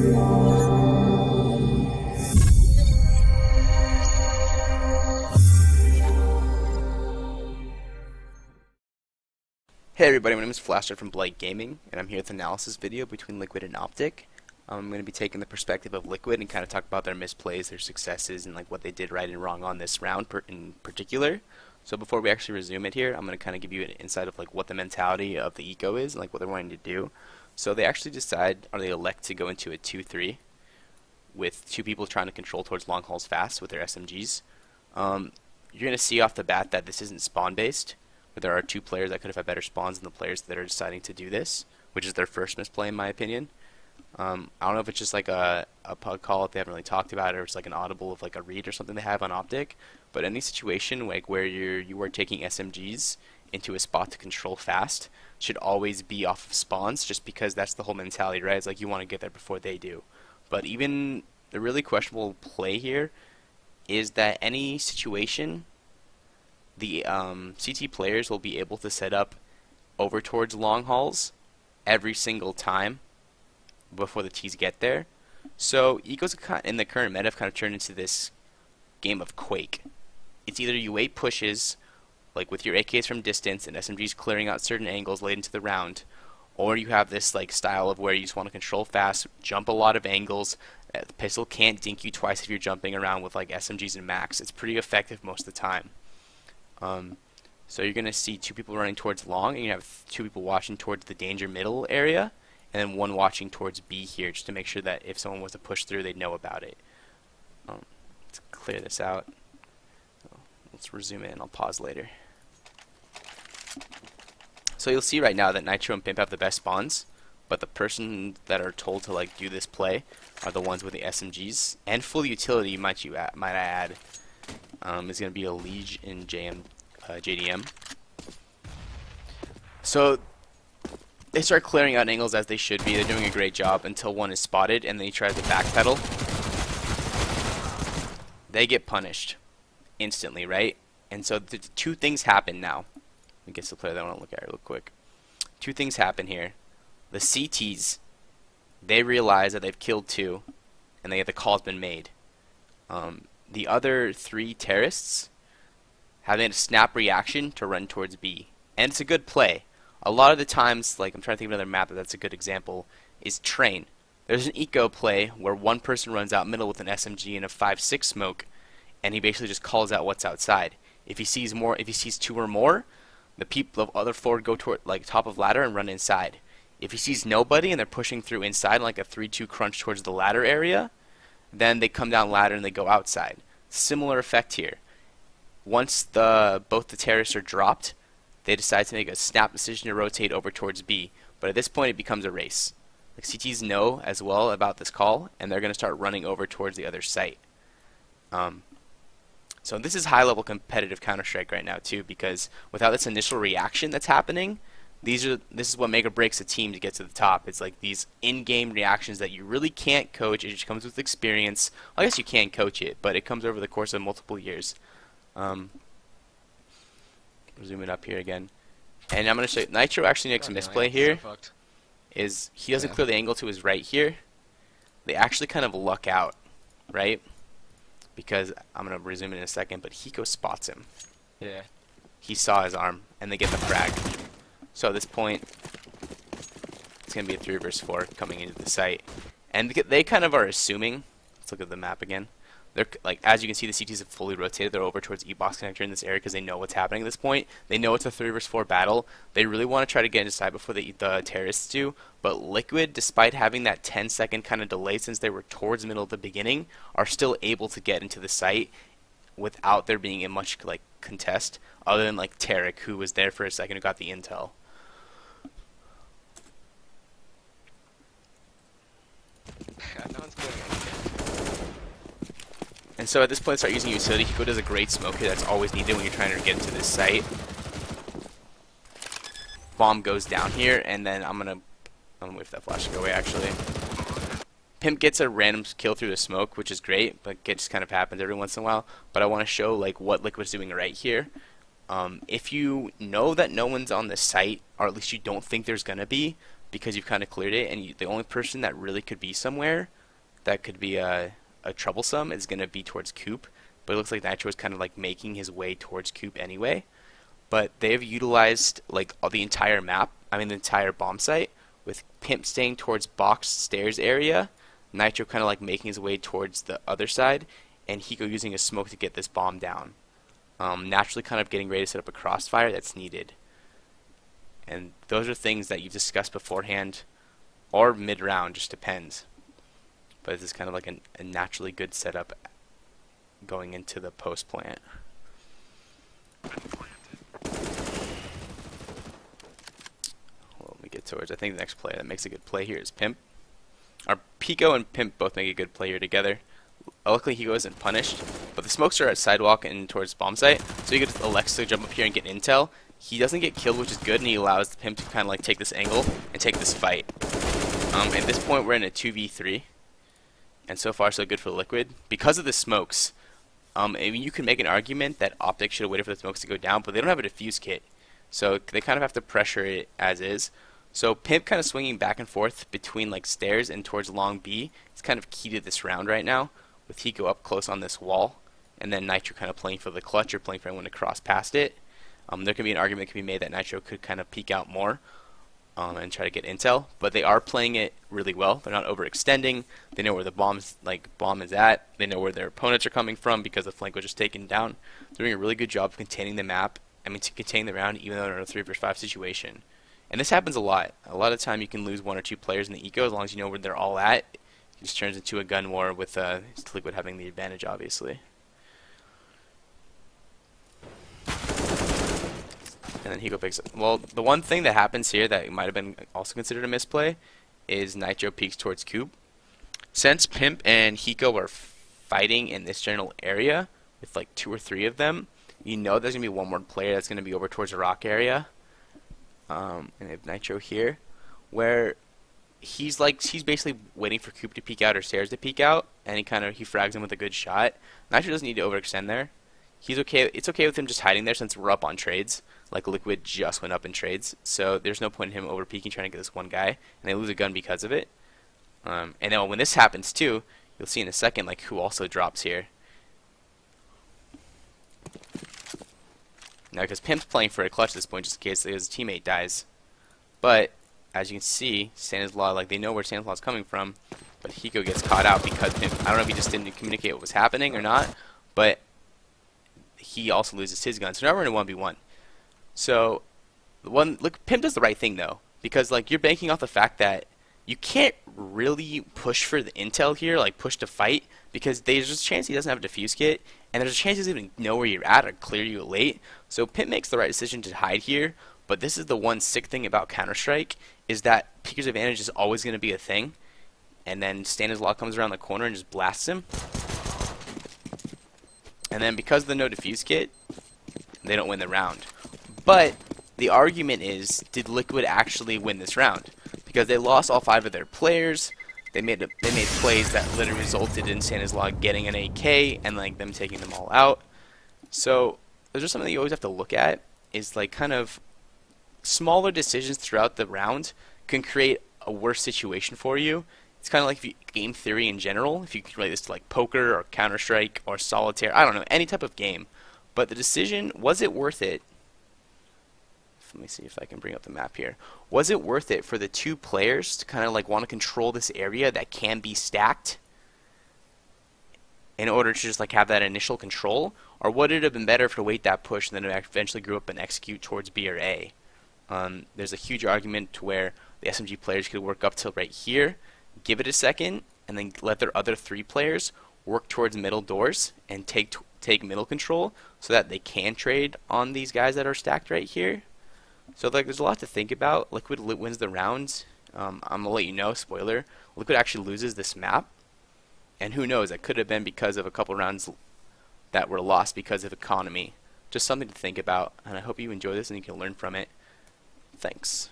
Hey everybody, my name is Flashstep from Blight Gaming, and I'm here with an analysis video between Liquid and Optic. I'm going to be taking the perspective of Liquid and kind of talk about their misplays, their successes, and like what they did right and wrong on this round in particular. So before we actually resume it here, I'm going to kind of give you an insight of like what the mentality of the eco is and like what they're wanting to do. So they actually decide, or they elect to go into a 2-3 with two people trying to control towards long hauls fast with their SMGs. You're going to see off the bat that this isn't spawn based. But there are two players that could have had better spawns than the players that are deciding to do this, which is their first misplay in my opinion. I don't know if it's just like a pug call if they haven't really talked about it, or it's like an audible of like a read or something they have on Optic. But any situation like where you are taking SMGs into a spot to control fast should always be off of spawns, just because that's the whole mentality, right? It's like you want to get there before they do. But even the really questionable play here is that any situation the CT players will be able to set up over towards long hauls every single time before the T's get there. So Eco's in the current meta have kind of turned into this game of Quake. It's either you wait pushes, like with your AKs from distance and SMGs clearing out certain angles late into the round, or you have this like style of where you just want to control fast, jump a lot of angles. The pistol can't dink you twice if you're jumping around with like SMGs and max. It's pretty effective most of the time. So you're going to see two people running towards long, and you have two people watching towards the danger middle area, and then one watching towards B here, just to make sure that if someone was to push through, they'd know about it. Let's clear this out. Let's resume it, and I'll pause later. So you'll see right now that Nitro and Pimp have the best spawns, but the person that are told to like do this play are the ones with the SMGs and full utility. Might I add? Is going to be a Liege in JDM. So they start clearing out angles as they should be. They're doing a great job until one is spotted, and then he tries to backpedal. They get punished instantly, right? And so two things happen now. Let me get to the player that I want to look at real quick. Two things happen here. The CTs, they realize that they've killed two, and the call's been made. The other three terrorists have a snap reaction to run towards B. And it's a good play. A lot of the times, like I'm trying to think of another map that's a good example, is Train. There's an eco play where one person runs out middle with an SMG and a 5-6 smoke, and he basically just calls out what's outside. If he sees two or more, the people of other floor go toward like top of ladder and run inside. If he sees nobody and they're pushing through inside like a 3-2 crunch towards the ladder area, then they come down ladder and they go outside. Similar effect here. Once both the terrorists are dropped, they decide to make a snap decision to rotate over towards B. But at this point, it becomes a race. Like CTs know as well about this call, and they're going to start running over towards the other site. So this is high-level competitive Counter-Strike right now too, because without this initial reaction that's happening, this is what make or breaks a team to get to the top. It's like these in-game reactions that you really can't coach. It just comes with experience. Well, I guess you can coach it, but it comes over the course of multiple years. Zoom it up here again. And I'm going to show you, Nitro actually makes a misplay here. Is he doesn't clear the angle to his right here. They actually kind of luck out, right? Because I'm going to resume it in a second, but Hiko spots him. Yeah. He saw his arm, and they get the frag. So at this point, it's going to be a 3 versus 4 coming into the site. And they kind of are assuming, let's look at the map again. They're like, as you can see, the CTs have fully rotated. They're over towards E-Box connector in this area because they know what's happening at this point. They know it's a 3 versus 4 battle. They really want to try to get inside before the terrorists do. But Liquid, despite having that 10-second kind of delay since they were towards the middle of the beginning, are still able to get into the site without there being a much like contest, other than like Tarek, who was there for a second, who got the intel. And so at this point, start using utility. Hiko does a great smoke here that's always needed when you're trying to get into this site. Bomb goes down here, and then I'm gonna wait for that flash to go away. Actually, Pimp gets a random kill through the smoke, which is great, but it just kind of happens every once in a while. But I want to show like what Liquid's doing right here. If you know that no one's on the site, or at least you don't think there's gonna be, because you've kind of cleared it, and the only person that really could be somewhere that could be a troublesome is going to be towards Coop. But it looks like Nitro is kind of like making his way towards Coop anyway. But they've utilized like the entire map, I mean the entire bomb site, with Pimp staying towards box stairs area, Nitro kind of like making his way towards the other side, and Hiko using a smoke to get this bomb down. Naturally kind of getting ready to set up a crossfire that's needed. And those are things that you've discussed beforehand or mid-round, just depends. But this is kind of like a naturally good setup going into the post plant. Well, let me get towards, I think the next player that makes a good play here is Pimp. Our Pico and Pimp both make a good play here together. Luckily Hiko isn't punished, but the smokes are at sidewalk and towards bomb site, so you get Alexa to jump up here and get intel. He doesn't get killed, which is good, and he allows the Pimp to kind of like take this angle and take this fight. At this point we're in a 2v3, and so far so good for Liquid. Because of the smokes, I mean, you can make an argument that Optic should have waited for the smokes to go down, but they don't have a defuse kit, so they kind of have to pressure it as is. So Pimp kind of swinging back and forth between like stairs and towards long B. It's kind of key to this round right now, with Hiko up close on this wall, and then Nitro kind of playing for the clutch or playing for anyone to cross past it. There can be an argument that can be made that Nitro could kind of peek out more and try to get intel, but they are playing it really well. They're not overextending. They know where the bomb is at. They know where their opponents are coming from because the flank was just taken down. They're doing a really good job of containing the map. I mean, to contain the round, even though they're in a 3 vs 5 situation. And this happens a lot. A lot of time you can lose 1 or 2 players in the eco as long as you know where they're all at. It just turns into a gun war with Liquid having the advantage, obviously. And then Hiko picks up. Well, the one thing that happens here that might have been also considered a misplay is Nitro peeks towards Cube. Since Pimp and Hiko are fighting in this general area with like 2 or 3 of them, you know there's going to be one more player that's going to be over towards the rock area. And they have Nitro here, where he's basically waiting for Coop to peek out or Stairs to peek out, and he frags him with a good shot. Nitro doesn't need to overextend there. He's okay. It's okay with him just hiding there since we're up on trades. Like Liquid just went up in trades, so there's no point in him over peeking trying to get this one guy, and they lose a gun because of it. And then when this happens too, you'll see in a second like who also drops here. Now, because Pimp's playing for a clutch at this point, just in case his teammate dies. But as you can see, Stanislaw, like they know where Stanislaw's coming from, but Hiko gets caught out because Pimp, I don't know if he just didn't communicate what was happening or not, but he also loses his gun. So now we're in a 1v1. So Pimp does the right thing though, because like you're banking off the fact that you can't really push for the intel here, like push to fight, because there's a chance he doesn't have a defuse kit, and there's a chance he doesn't even know where you're at or clear you late. So Pimp makes the right decision to hide here, but this is the one sick thing about Counter-Strike, is that Peeker's advantage is always going to be a thing, and then Stanislaw comes around the corner and just blasts him. And then because of the no defuse kit, they don't win the round. But the argument is, did Liquid actually win this round? Because they lost all 5 of their players. They made plays that literally resulted in Stanislaw getting an AK and like them taking them all out. So there's just something that you always have to look at, is like kind of smaller decisions throughout the round can create a worse situation for you. It's kind of like game theory in general. If you can relate this to like poker or Counter-Strike or solitaire, I don't know, any type of game. But the decision, was it worth it? Let me see if I can bring up the map here. Was it worth it for the 2 players to kind of like want to control this area that can be stacked in order to just like have that initial control? Or would it have been better to wait that push and then eventually group up and execute towards B or A? There's a huge argument to where the SMG players could work up to right here, give it a second, and then let their other 3 players work towards middle doors and take middle control so that they can trade on these guys that are stacked right here. So like, there's a lot to think about. Liquid wins the round. I'm gonna let you know, spoiler, Liquid actually loses this map, and who knows, it could have been because of a couple rounds that were lost because of economy. Just something to think about, and I hope you enjoy this and you can learn from it. Thanks.